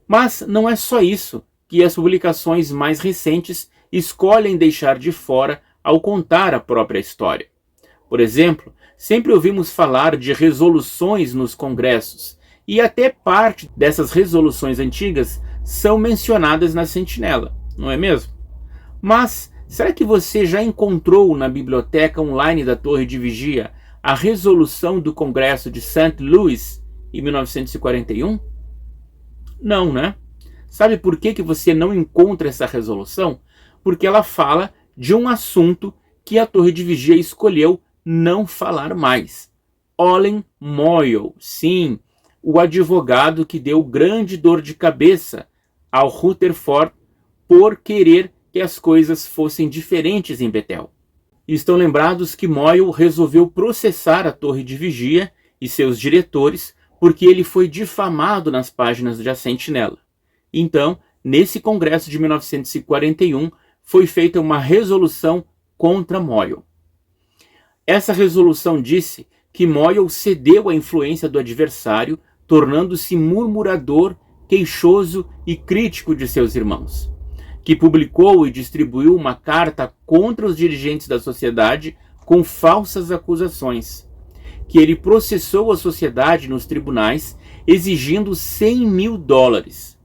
Mas não é só isso que as publicações mais recentes escolhem deixar de fora ao contar a própria história. Por exemplo, sempre ouvimos falar de resoluções nos congressos, e até parte dessas resoluções antigas são mencionadas na Sentinela, não é mesmo? Mas será que você já encontrou na biblioteca online da Torre de Vigia a resolução do Congresso de St. Louis em 1941? Não, né? Sabe por que você não encontra essa resolução? Porque ela fala de um assunto que a Torre de Vigia escolheu não falar mais. Olin Moyle, sim, o advogado que deu grande dor de cabeça ao Rutherford por querer que as coisas fossem diferentes em Betel. Estão lembrados que Moyle resolveu processar a Torre de Vigia e seus diretores porque ele foi difamado nas páginas da Sentinela. Então, nesse congresso de 1941, foi feita uma resolução contra Moyle. Essa resolução disse que Moyle cedeu à influência do adversário, tornando-se murmurador, queixoso e crítico de seus irmãos, que publicou e distribuiu uma carta contra os dirigentes da sociedade com falsas acusações, que ele processou a sociedade nos tribunais exigindo $100.000,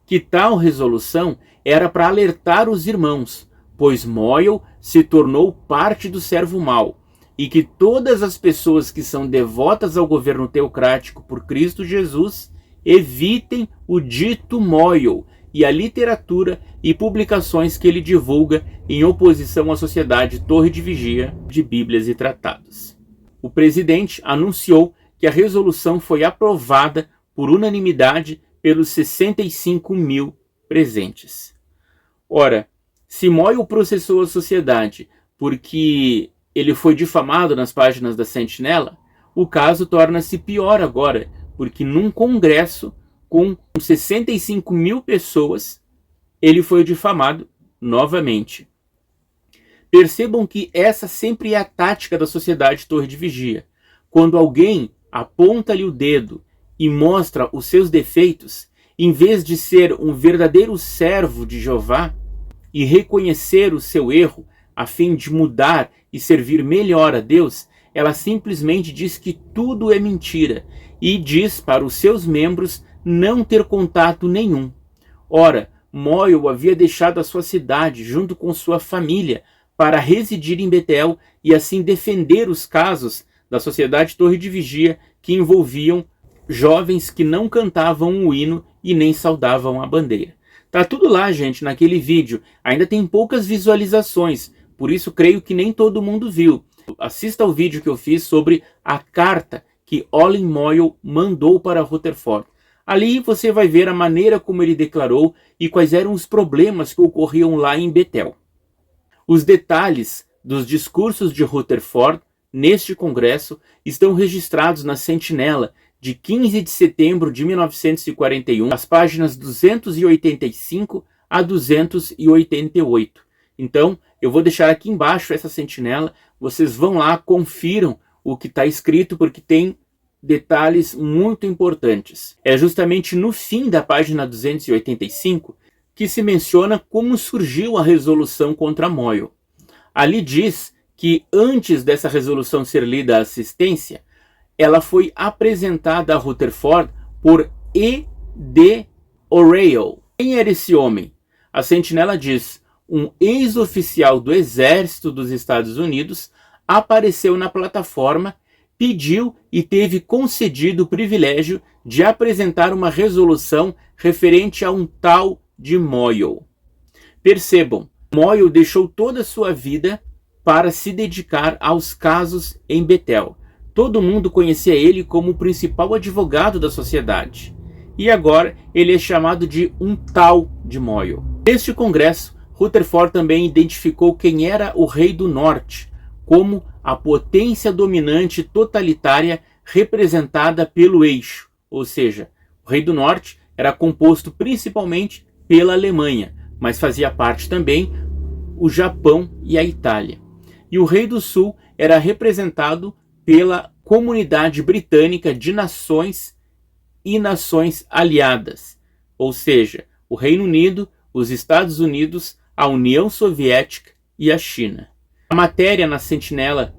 que tal resolução era para alertar os irmãos, pois Moyle se tornou parte do servo mau, e que todas as pessoas que são devotas ao governo teocrático por Cristo Jesus evitem o dito Moyle e a literatura e publicações que ele divulga em oposição à sociedade Torre de Vigia de Bíblias e Tratados. O presidente anunciou que a resolução foi aprovada por unanimidade pelos 65.000 presentes. Ora, se Moyle processou a sociedade porque ele foi difamado nas páginas da Sentinela, o caso torna-se pior agora, porque num congresso com 65.000 pessoas, ele foi difamado novamente. Percebam que essa sempre é a tática da sociedade Torre de Vigia. Quando alguém aponta-lhe o dedo e mostra os seus defeitos, em vez de ser um verdadeiro servo de Jeová e reconhecer o seu erro a fim de mudar e servir melhor a Deus, ela simplesmente diz que tudo é mentira e diz para os seus membros não ter contato nenhum. Ora, Moyle havia deixado a sua cidade junto com sua família para residir em Betel e assim defender os casos da sociedade Torre de Vigia que envolviam jovens que não cantavam o hino e nem saudavam a bandeira. Tá tudo lá, gente, naquele vídeo. Ainda tem poucas visualizações, por isso creio que nem todo mundo viu. Assista ao vídeo que eu fiz sobre a carta que Olin Moyle mandou para Rutherford. Ali você vai ver a maneira como ele declarou e quais eram os problemas que ocorriam lá em Betel. Os detalhes dos discursos de Rutherford neste congresso estão registrados na Sentinela de 15 de setembro de 1941, as páginas 285 a 288. Então, eu vou deixar aqui embaixo essa Sentinela, vocês vão lá, confiram o que está escrito, porque tem detalhes muito importantes. É justamente no fim da página 285 que se menciona como surgiu a resolução contra Moyle. Ali diz que antes dessa resolução ser lida à assistência, ela foi apresentada a Rutherford por E.D. O'Reilly. Quem era esse homem? A Sentinela diz: um ex-oficial do Exército dos Estados Unidos apareceu na plataforma, pediu e teve concedido o privilégio de apresentar uma resolução referente a um tal de Moyle. Percebam, Moyle deixou toda a sua vida para se dedicar aos casos em Betel. Todo mundo conhecia ele como o principal advogado da sociedade. E agora ele é chamado de um tal de Moyle. Neste congresso, Rutherford também identificou quem era o Rei do Norte como a potência dominante totalitária representada pelo eixo. Ou seja, o Rei do Norte era composto principalmente pela Alemanha, mas fazia parte também o Japão e a Itália. E o Rei do Sul era representado pela Comunidade Britânica de Nações e Nações Aliadas, ou seja, o Reino Unido, os Estados Unidos, a União Soviética e a China. A matéria na Sentinela,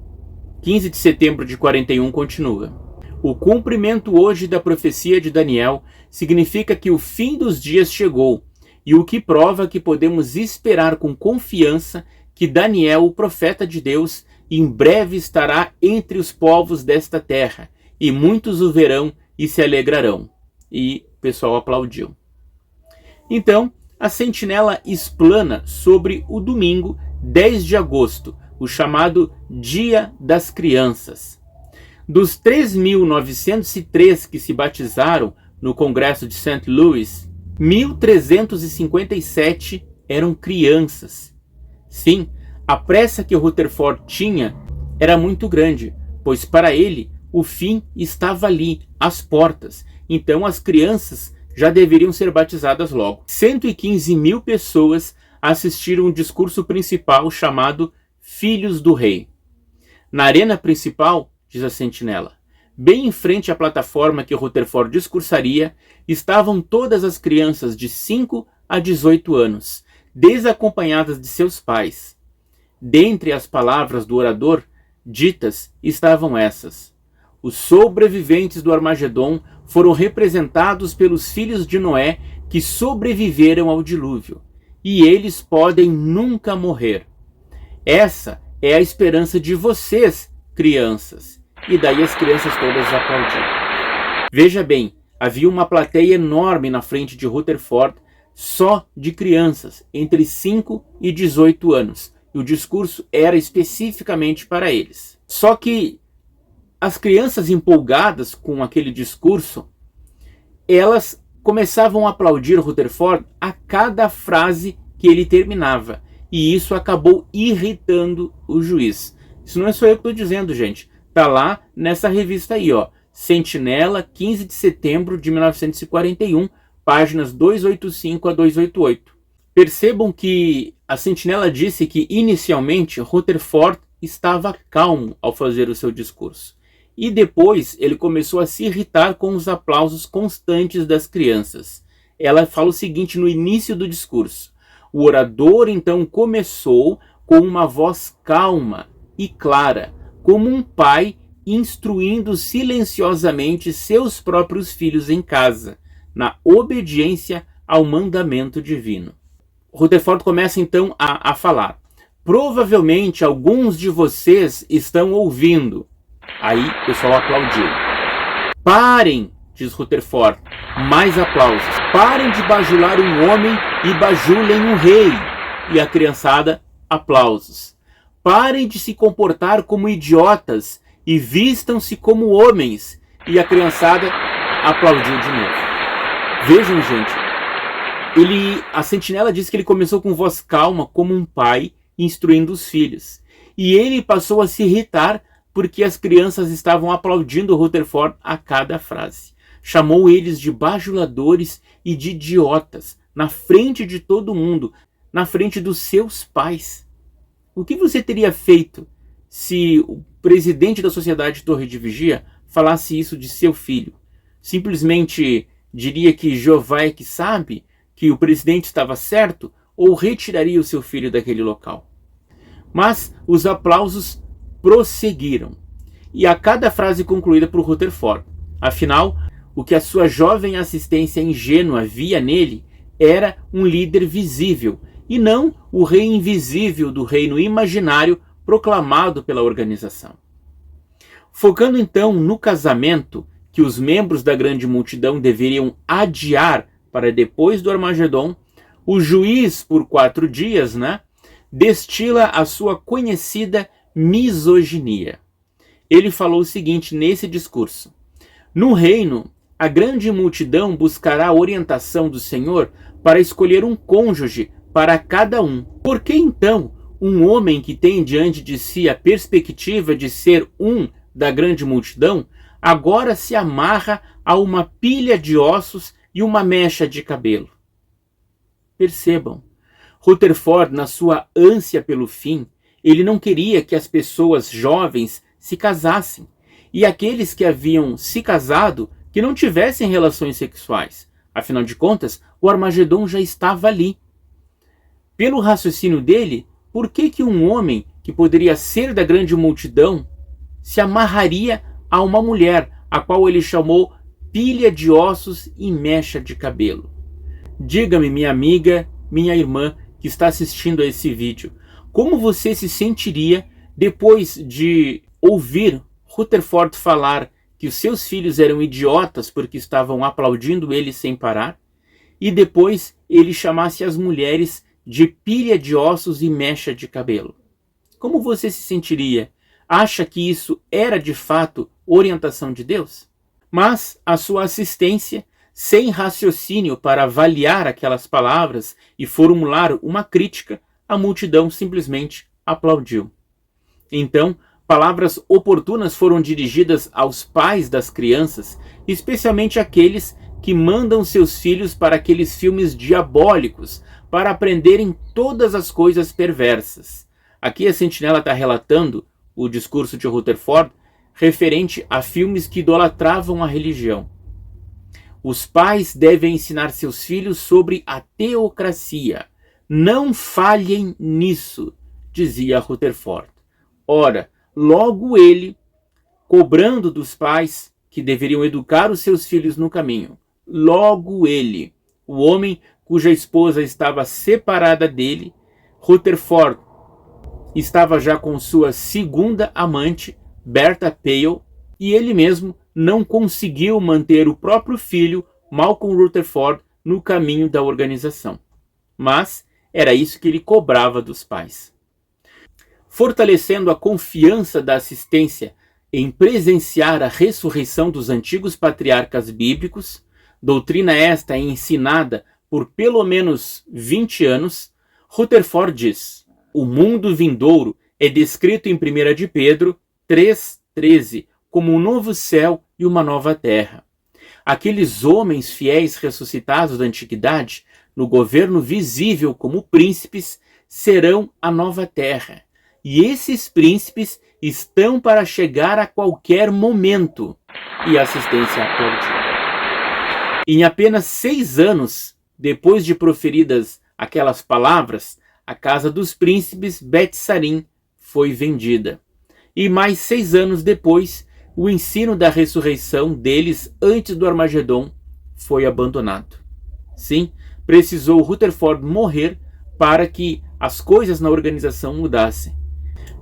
15 de setembro de 41, continua. O cumprimento hoje da profecia de Daniel significa que o fim dos dias chegou, e o que prova que podemos esperar com confiança que Daniel, o profeta de Deus, em breve estará entre os povos desta terra, e muitos o verão e se alegrarão. E o pessoal aplaudiu. Então, a Sentinela explana sobre o domingo 10 de agosto, o chamado Dia das Crianças. Dos 3.903 que se batizaram no Congresso de St. Louis, 1.357 eram crianças. Sim, a pressa que Rutherford tinha era muito grande, pois para ele o fim estava ali, às portas. Então as crianças já deveriam ser batizadas logo. 115 mil pessoas assistiram o discurso principal chamado Filhos do Rei. Na arena principal, diz a Sentinela, bem em frente à plataforma que Rutherford discursaria, estavam todas as crianças de 5 a 18 anos, desacompanhadas de seus pais. Dentre as palavras do orador ditas estavam essas: os sobreviventes do Armagedon foram representados pelos filhos de Noé que sobreviveram ao dilúvio, e eles podem nunca morrer. Essa é a esperança de vocês, crianças. E daí as crianças todas aplaudiram. Veja bem, havia uma plateia enorme na frente de Rutherford, só de crianças, entre 5 e 18 anos. E o discurso era especificamente para eles. Só que as crianças empolgadas com aquele discurso, elas começavam a aplaudir Rutherford a cada frase que ele terminava. E isso acabou irritando o juiz. Isso não é só eu que estou dizendo, gente. Está lá nessa revista aí, ó. Sentinela, 15 de setembro de 1941, páginas 285 a 288. Percebam que a Sentinela disse que, inicialmente, Rutherford estava calmo ao fazer o seu discurso. E depois ele começou a se irritar com os aplausos constantes das crianças. Ela fala o seguinte no início do discurso: o orador então começou com uma voz calma e clara, como um pai instruindo silenciosamente seus próprios filhos em casa, na obediência ao mandamento divino. Rutherford começa então a falar. Provavelmente alguns de vocês estão ouvindo. Aí o pessoal aplaudiu. Parem, diz Rutherford. Mais aplausos. Parem de bajular um homem e bajulem um rei. E a criançada, aplausos. Parem de se comportar como idiotas e vistam-se como homens. E a criançada aplaudiu de novo. Vejam, gente. A Sentinela diz que ele começou com voz calma, como um pai instruindo os filhos. E ele passou a se irritar porque as crianças estavam aplaudindo Rutherford a cada frase. Chamou eles de bajuladores e de idiotas, na frente de todo mundo, na frente dos seus pais. O que você teria feito se o presidente da Sociedade Torre de Vigia falasse isso de seu filho? Simplesmente diria que Jeová é que sabe, que o presidente estava certo, ou retiraria o seu filho daquele local? Mas os aplausos prosseguiram, e a cada frase concluída por Rutherford. Afinal, o que a sua jovem assistência ingênua via nele era um líder visível, e não o rei invisível do reino imaginário proclamado pela organização. Focando então no casamento que os membros da grande multidão deveriam adiar para depois do Armagedon, o juiz, por 4 dias, destila a sua conhecida misoginia. Ele falou o seguinte nesse discurso: no reino, a grande multidão buscará a orientação do Senhor para escolher um cônjuge para cada um. Por que então um homem que tem diante de si a perspectiva de ser um da grande multidão agora se amarra a uma pilha de ossos e uma mecha de cabelo? Percebam, Rutherford, na sua ânsia pelo fim, ele não queria que as pessoas jovens se casassem, e aqueles que haviam se casado que não tivessem relações sexuais. Afinal de contas, o Armagedon já estava ali. Pelo raciocínio dele, por que um homem que poderia ser da grande multidão se amarraria a uma mulher, a qual ele chamou pilha de ossos e mecha de cabelo? Diga-me, minha amiga, minha irmã, que está assistindo a esse vídeo, como você se sentiria depois de ouvir Rutherford falar que os seus filhos eram idiotas porque estavam aplaudindo ele sem parar, e depois ele chamasse as mulheres de pilha de ossos e mecha de cabelo? Como você se sentiria? Acha que isso era de fato orientação de Deus? Mas a sua assistência, sem raciocínio para avaliar aquelas palavras e formular uma crítica, a multidão simplesmente aplaudiu. Então, palavras oportunas foram dirigidas aos pais das crianças, especialmente aqueles que mandam seus filhos para aqueles filmes diabólicos para aprenderem todas as coisas perversas. Aqui a Sentinela está relatando o discurso de Rutherford referente a filmes que idolatravam a religião. Os pais devem ensinar seus filhos sobre a teocracia. Não falhem nisso, dizia Rutherford. Ora, logo ele, cobrando dos pais que deveriam educar os seus filhos no caminho, logo ele, o homem cuja esposa estava separada dele, Rutherford estava já com sua segunda amante, Bertha Pale, e ele mesmo não conseguiu manter o próprio filho, Malcolm Rutherford, no caminho da organização. Mas era isso que ele cobrava dos pais. Fortalecendo a confiança da assistência em presenciar a ressurreição dos antigos patriarcas bíblicos, doutrina esta ensinada por pelo menos 20 anos, Rutherford diz: o mundo vindouro é descrito em 1 de Pedro 3,13 como um novo céu e uma nova terra. Aqueles homens fiéis ressuscitados da antiguidade, no governo visível como príncipes, serão a nova terra. E esses príncipes estão para chegar a qualquer momento. E a assistência aplaudiu. Em apenas 6 anos, depois de proferidas aquelas palavras, a casa dos príncipes Bet-Sarim foi vendida. E mais 6 anos depois, o ensino da ressurreição deles antes do Armagedon foi abandonado. Sim, precisou Rutherford morrer para que as coisas na organização mudassem.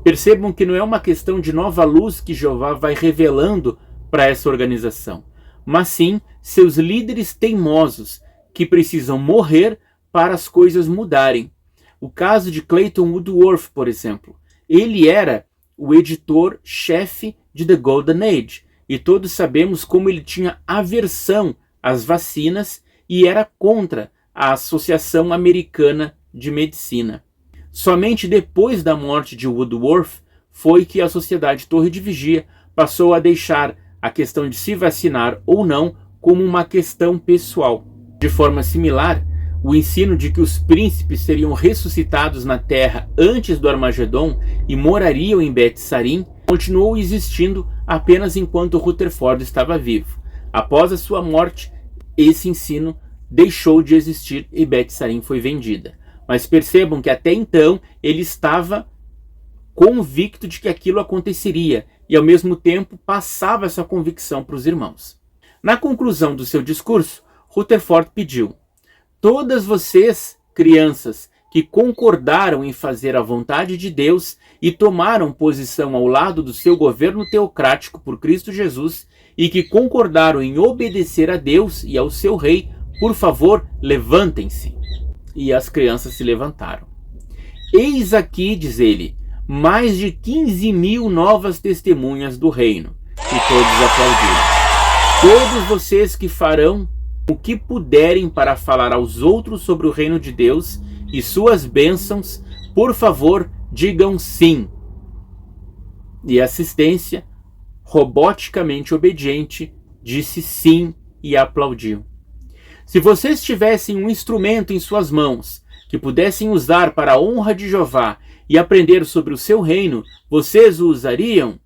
Percebam que não é uma questão de nova luz que Jeová vai revelando para essa organização, mas sim seus líderes teimosos que precisam morrer para as coisas mudarem. O caso de Clayton Woodworth, por exemplo, ele era o editor-chefe de The Golden Age, e todos sabemos como ele tinha aversão às vacinas e era contra a Associação Americana de Medicina. Somente depois da morte de Woodworth foi que a Sociedade Torre de Vigia passou a deixar a questão de se vacinar ou não como uma questão pessoal. De forma similar, o ensino de que os príncipes seriam ressuscitados na terra antes do Armagedon e morariam em Bet-Sarim continuou existindo apenas enquanto Rutherford estava vivo. Após a sua morte, esse ensino deixou de existir e Bet-Sarim foi vendida. Mas percebam que até então ele estava convicto de que aquilo aconteceria e ao mesmo tempo passava essa convicção para os irmãos. Na conclusão do seu discurso, Rutherford pediu: todas vocês, crianças, que concordaram em fazer a vontade de Deus e tomaram posição ao lado do seu governo teocrático por Cristo Jesus e que concordaram em obedecer a Deus e ao seu rei, por favor, levantem-se. E as crianças se levantaram. Eis aqui, diz ele, mais de 15.000 novas testemunhas do reino. E todos aplaudiram. Todos vocês que farão o que puderem para falar aos outros sobre o reino de Deus e suas bênçãos, por favor, digam sim. E a assistência, roboticamente obediente, disse sim e aplaudiu. Se vocês tivessem um instrumento em suas mãos que pudessem usar para a honra de Jeová e aprender sobre o seu reino, vocês o usariam?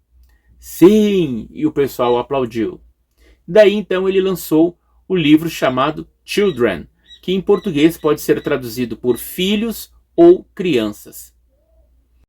Sim, e o pessoal aplaudiu. Daí então ele lançou o livro chamado Children, que em português pode ser traduzido por filhos ou crianças.